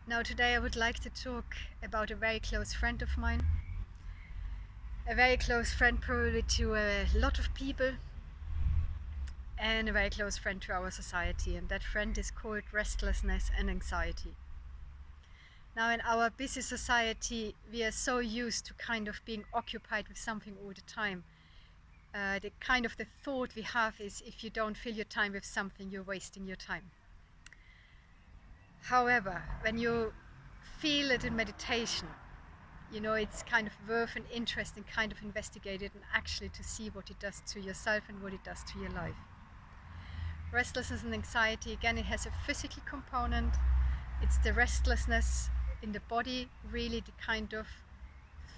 Now today I would like to talk about a very close friend of mine. A very close friend probably to a lot of people, and a very close friend to our society, and that friend is called restlessness and anxiety. Now in our busy society we are so used to kind of being occupied with something all the time. The thought we have is if you don't fill your time with something, you're wasting your time. However, when you feel it in meditation, it's kind of worth and interesting kind of investigate it and actually to see what it does to yourself and what it does to your life. Restlessness and anxiety, again, it has a physical component. It's the restlessness in the body, really the kind of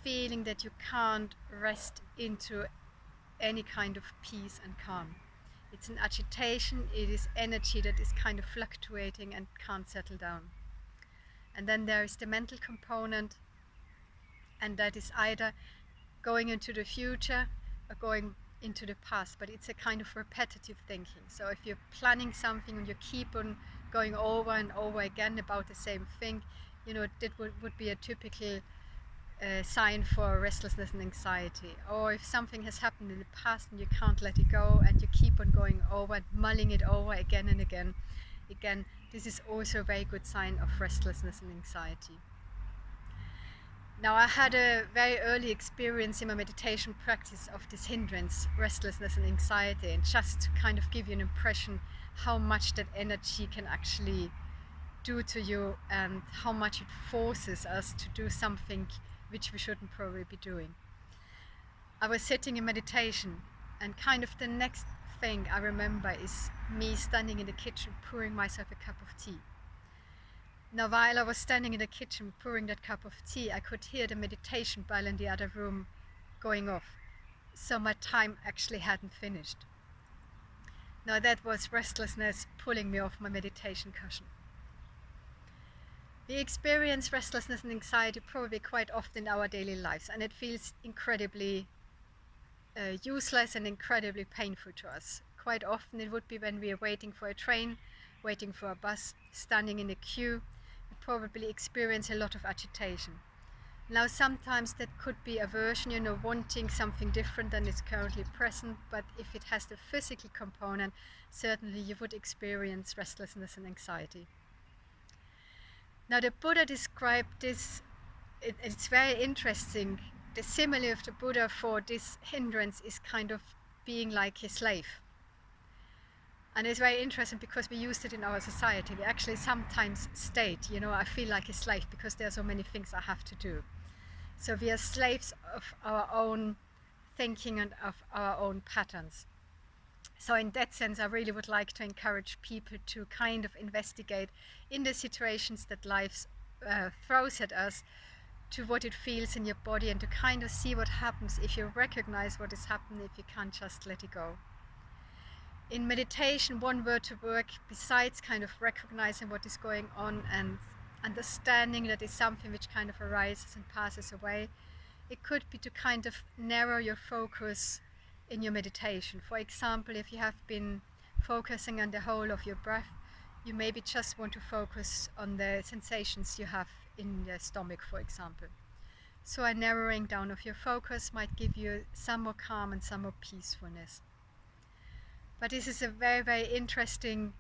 feeling that you can't rest into any kind of peace and calm. It's an agitation, it is energy that is kind of fluctuating and can't settle down. And then there is the mental component, and that is either going into the future or going into the past, but it's a kind of repetitive thinking. So if you're planning something and you keep on going over and over again about the same thing, that would be a typical sign for restlessness and anxiety. Or if something has happened in the past and you can't let it go and you keep on going over and mulling it over again and again, this is also a very good sign of restlessness and anxiety. Now, I had a very early experience in my meditation practice of this hindrance, restlessness and anxiety, and just to kind of give you an impression how much that energy can actually do to you and how much it forces us to do something which we shouldn't probably be doing. I was sitting in meditation, and kind of the next thing I remember is me standing in the kitchen pouring myself a cup of tea. Now, while I was standing in the kitchen pouring that cup of tea, I could hear the meditation bell in the other room going off. So my time actually hadn't finished. Now that was restlessness pulling me off my meditation cushion. We experience restlessness and anxiety probably quite often in our daily lives, and it feels incredibly useless and incredibly painful to us. Quite often it would be when we are waiting for a train, waiting for a bus, standing in a queue. We probably experience a lot of agitation. Now sometimes that could be aversion, wanting something different than is currently present, but if it has the physical component, certainly you would experience restlessness and anxiety. Now the Buddha described this, it's very interesting. The simile of the Buddha for this hindrance is kind of being like a slave. And it's very interesting because we use it in our society. We actually sometimes state, I feel like a slave because there are so many things I have to do. So we are slaves of our own thinking and of our own patterns. So in that sense, I really would like to encourage people to kind of investigate in the situations that life throws at us, to what it feels in your body, and to kind of see what happens if you recognize what is happening, if you can't just let it go. In meditation, one word to work, besides kind of recognizing what is going on and understanding that is something which kind of arises and passes away, it could be to kind of narrow your focus in your meditation. For example, if you have been focusing on the whole of your breath, you maybe just want to focus on the sensations you have in your stomach, for example. So a narrowing down of your focus might give you some more calm and some more peacefulness. But this is a very, very interesting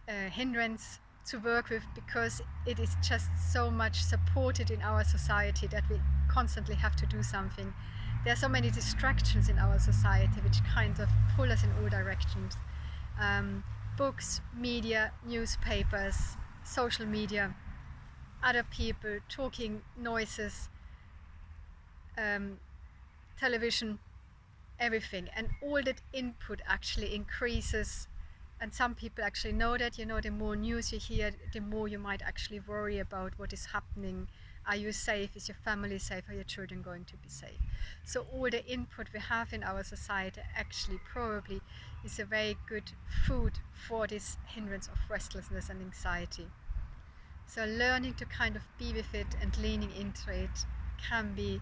hindrance to work with, because it is just so much supported in our society that we constantly have to do something. There are so many distractions in our society which kind of pull us in all directions. Books, media, newspapers, social media, other people, talking noises, television, everything, and all that input actually increases. And some people actually know that, the more news you hear, the more you might actually worry about what is happening. Are you safe? Is your family safe? Are your children going to be safe? So all the input we have in our society actually probably is a very good food for this hindrance of restlessness and anxiety. So learning to kind of be with it and leaning into it can be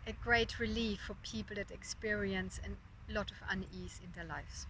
a great relief for people that experience a lot of unease in their lives.